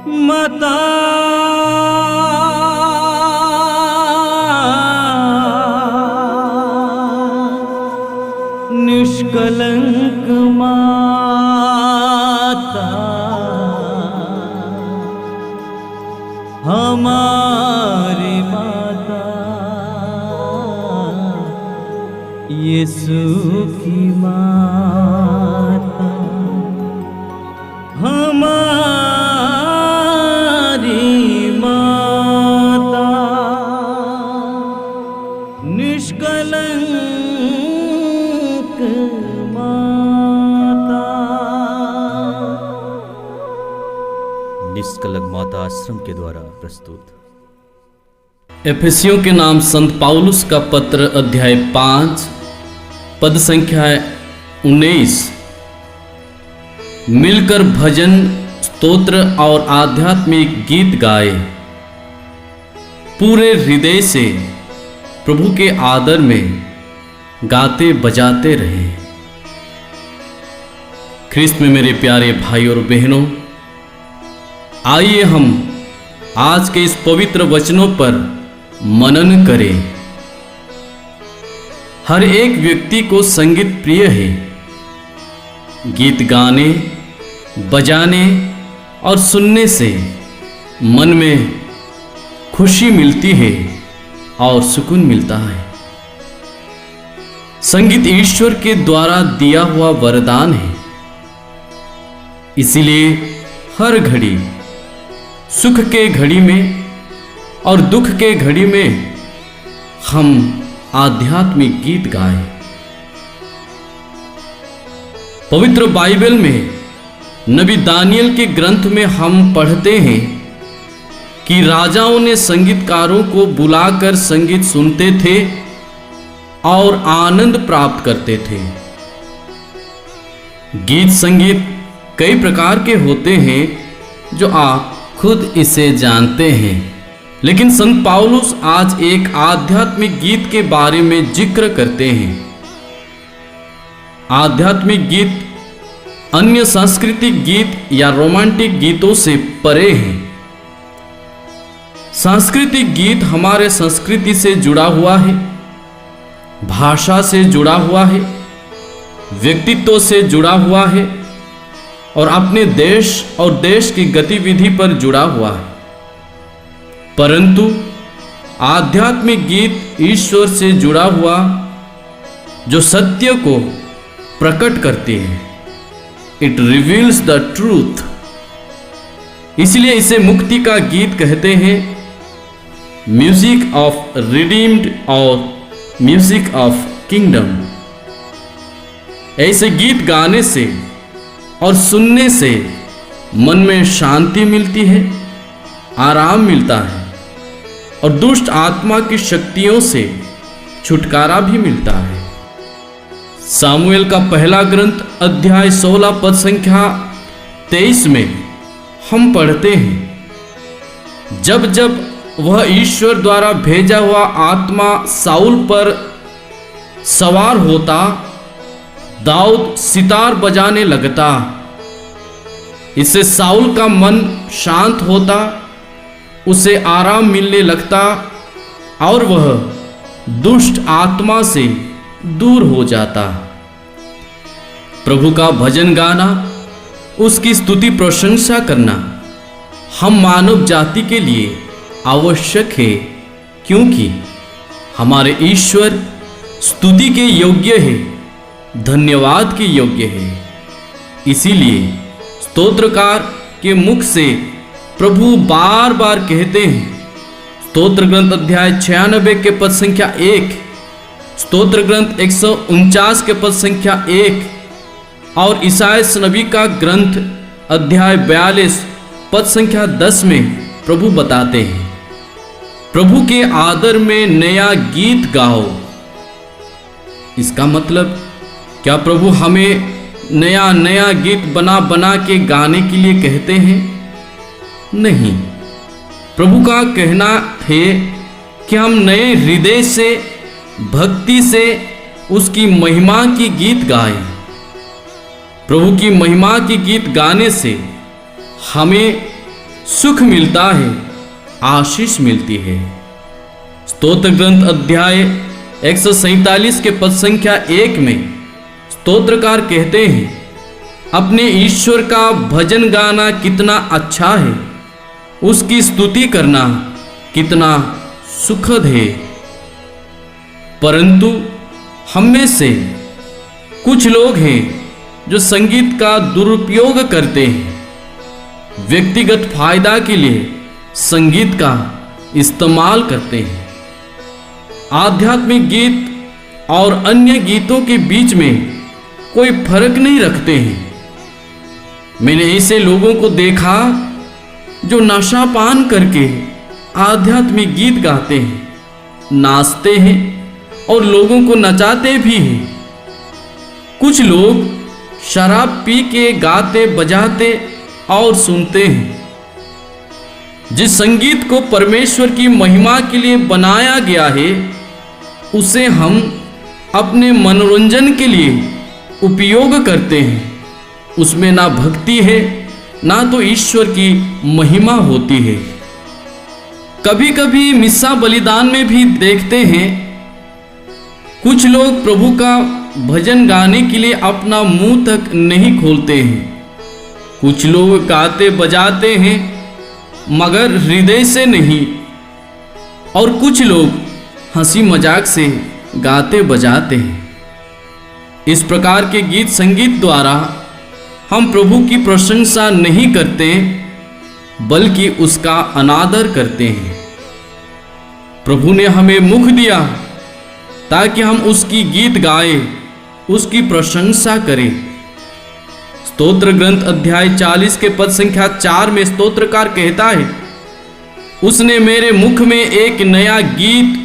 माता निष्कलंक माता हमारी माता यीशु की माता हमारी माता निष्कलंक माता। निष्कलंक माता आश्रम के द्वारा प्रस्तुत। एफेसियों के नाम संत पौलुस का पत्र अध्याय 5 पद संख्या 19। मिलकर भजन स्तोत्र और आध्यात्मिक गीत गाए, पूरे हृदय से प्रभु के आदर में गाते बजाते रहे। ख्रिस्त में मेरे प्यारे भाई और बहनों, आइए हम आज के इस पवित्र वचनों पर मनन करें। हर एक व्यक्ति को संगीत प्रिय है। गीत गाने, बजाने और सुनने से मन में खुशी मिलती है और सुकून मिलता है। संगीत ईश्वर के द्वारा दिया हुआ वरदान है। इसीलिए हर घड़ी, सुख के घड़ी में और दुख के घड़ी में हम आध्यात्मिक गीत गाएं। पवित्र बाइबल में नबी दानियल के ग्रंथ में हम पढ़ते हैं कि राजाओं ने संगीतकारों को बुलाकर संगीत सुनते थे और आनंद प्राप्त करते थे। गीत संगीत कई प्रकार के होते हैं जो आप खुद इसे जानते हैं, लेकिन संत पौलुस आज एक आध्यात्मिक गीत के बारे में जिक्र करते हैं। आध्यात्मिक गीत अन्य सांस्कृतिक गीत या रोमांटिक गीतों से परे हैं। सांस्कृतिक गीत हमारे संस्कृति से जुड़ा हुआ है, भाषा से जुड़ा हुआ है, व्यक्तित्व से जुड़ा हुआ है और अपने देश और देश की गतिविधि पर जुड़ा हुआ है। परंतु आध्यात्मिक गीत ईश्वर से जुड़ा हुआ जो सत्य को प्रकट करते हैं। It reveals the truth. इसलिए इसे मुक्ति का गीत कहते हैं, म्यूजिक ऑफ रिडीम्ड और म्यूजिक ऑफ किंगडम। ऐसे गीत गाने से और सुनने से मन में शांति मिलती है, आराम मिलता है और दुष्ट आत्मा की शक्तियों से छुटकारा भी मिलता है। सामुएल का पहला ग्रंथ अध्याय 16 पद संख्या 23 में हम पढ़ते हैं, जब जब वह ईश्वर द्वारा भेजा हुआ आत्मा साउल पर सवार होता, दाऊद सितार बजाने लगता। इससे साउल का मन शांत होता, उसे आराम मिलने लगता और वह दुष्ट आत्मा से दूर हो जाता। प्रभु का भजन गाना, उसकी स्तुति प्रशंसा करना हम मानव जाति के लिए आवश्यक है, क्योंकि हमारे ईश्वर स्तुति के योग्य है, धन्यवाद के योग्य है। इसीलिए स्तोत्रकार के मुख से प्रभु बार बार कहते हैं, स्तोत्र ग्रंथ अध्याय 96 के पद संख्या 1, स्तोत्र ग्रंथ 149 के पद संख्या 1 और ईसायाह नबी का ग्रंथ अध्याय 42 पद संख्या 10 में प्रभु बताते हैं, प्रभु के आदर में नया गीत गाओ। इसका मतलब क्या प्रभु हमें नया नया गीत बना बना के गाने के लिए कहते हैं? नहीं, प्रभु का कहना है कि हम नए हृदय से, भक्ति से उसकी महिमा की गीत गाएं। प्रभु की महिमा की गीत गाने से हमें सुख मिलता है, आशीष मिलती है। स्तोत्र ग्रंथ अध्याय 147 के पद संख्या 1 में स्तोत्रकार कहते हैं, अपने ईश्वर का भजन गाना कितना अच्छा है, उसकी स्तुति करना कितना सुखद है। परंतु हम में से कुछ लोग हैं जो संगीत का दुरुपयोग करते हैं, व्यक्तिगत फायदा के लिए संगीत का इस्तेमाल करते हैं। आध्यात्मिक गीत और अन्य गीतों के बीच में कोई फर्क नहीं रखते हैं। मैंने ऐसे लोगों को देखा जो नशा पान करके आध्यात्मिक गीत गाते हैं, नाचते हैं और लोगों को नचाते भी हैं। कुछ लोग शराब पी के गाते बजाते और सुनते हैं। जिस संगीत को परमेश्वर की महिमा के लिए बनाया गया है, उसे हम अपने मनोरंजन के लिए उपयोग करते हैं। उसमें ना भक्ति है, ना तो ईश्वर की महिमा होती है। कभी कभी मिस्सा बलिदान में भी देखते हैं, कुछ लोग प्रभु का भजन गाने के लिए अपना मुंह तक नहीं खोलते हैं। कुछ लोग गाते बजाते हैं मगर हृदय से नहीं, और कुछ लोग हंसी मजाक से गाते बजाते हैं। इस प्रकार के गीत संगीत द्वारा हम प्रभु की प्रशंसा नहीं करते, बल्कि उसका अनादर करते हैं। प्रभु ने हमें मुख दिया ताकि हम उसकी गीत गाएं, उसकी प्रशंसा करें। स्तोत्र ग्रंथ अध्याय 40 के पद संख्या 4 में स्तोत्रकार कहता है, उसने मेरे मुख में एक नया गीत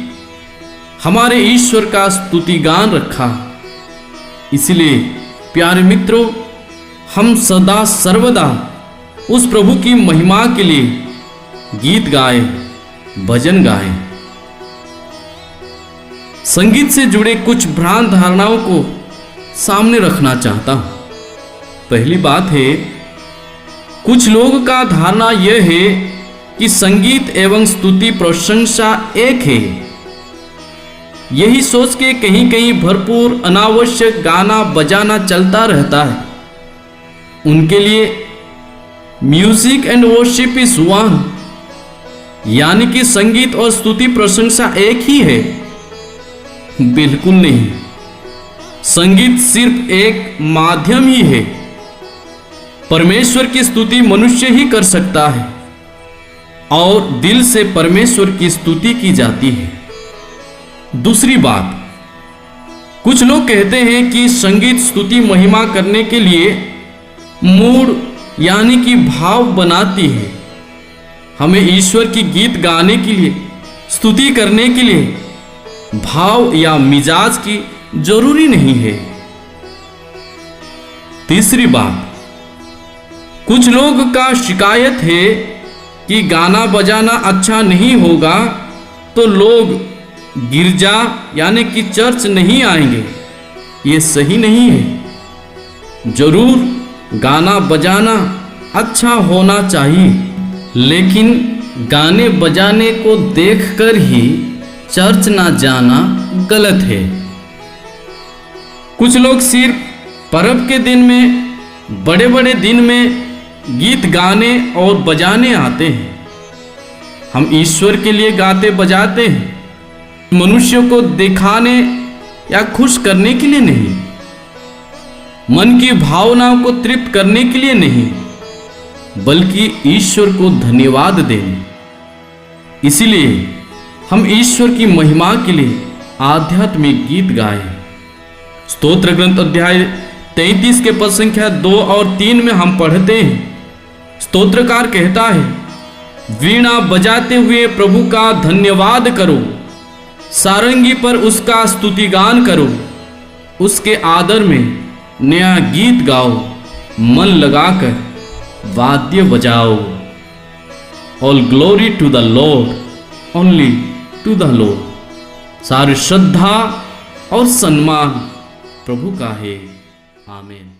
हमारे ईश्वर का स्तुति गान रखा। इसलिए प्यारे मित्रों, हम सदा सर्वदा उस प्रभु की महिमा के लिए गीत गाएं, भजन गाएं। संगीत से जुड़े कुछ भ्रांत धारणाओं को सामने रखना चाहता हूं। पहली बात है, कुछ लोगों का धारणा यह है कि संगीत एवं स्तुति प्रशंसा एक है। यही सोच के कहीं कहीं भरपूर अनावश्यक गाना बजाना चलता रहता है। उनके लिए music and worship is one, यानी कि संगीत और स्तुति प्रशंसा एक ही है। बिल्कुल नहीं, संगीत सिर्फ एक माध्यम ही है। परमेश्वर की स्तुति मनुष्य ही कर सकता है और दिल से परमेश्वर की स्तुति की जाती है। दूसरी बात, कुछ लोग कहते हैं कि संगीत स्तुति महिमा करने के लिए मूड यानी कि भाव बनाती है। हमें ईश्वर की गीत गाने के लिए, स्तुति करने के लिए भाव या मिजाज की जरूरी नहीं है। तीसरी बात, कुछ लोग का शिकायत है कि गाना बजाना अच्छा नहीं होगा तो लोग गिरजा यानी कि चर्च नहीं आएंगे। ये सही नहीं है। जरूर गाना बजाना अच्छा होना चाहिए, लेकिन गाने बजाने को देखकर ही चर्च ना जाना गलत है। कुछ लोग सिर्फ पर्व के दिन में, बड़े बड़े दिन में गीत गाने और बजाने आते हैं। हम ईश्वर के लिए गाते बजाते हैं, मनुष्यों को दिखाने या खुश करने के लिए नहीं, मन की भावनाओं को तृप्त करने के लिए नहीं, बल्कि ईश्वर को धन्यवाद देने। इसलिए हम ईश्वर की महिमा के लिए आध्यात्मिक गीत गाएं। स्तोत्र ग्रंथ अध्याय 33 के पद संख्या 2 और 3 में हम पढ़ते हैं, स्तोत्रकार कहता है, वीणा बजाते हुए प्रभु का धन्यवाद करो, सारंगी पर उसका स्तुतिगान करो, उसके आदर में नया गीत गाओ, मन लगाकर वाद्य बजाओ। All glory to the Lord, only to the Lord. सारी श्रद्धा और सम्मान प्रभु का है। आमीन।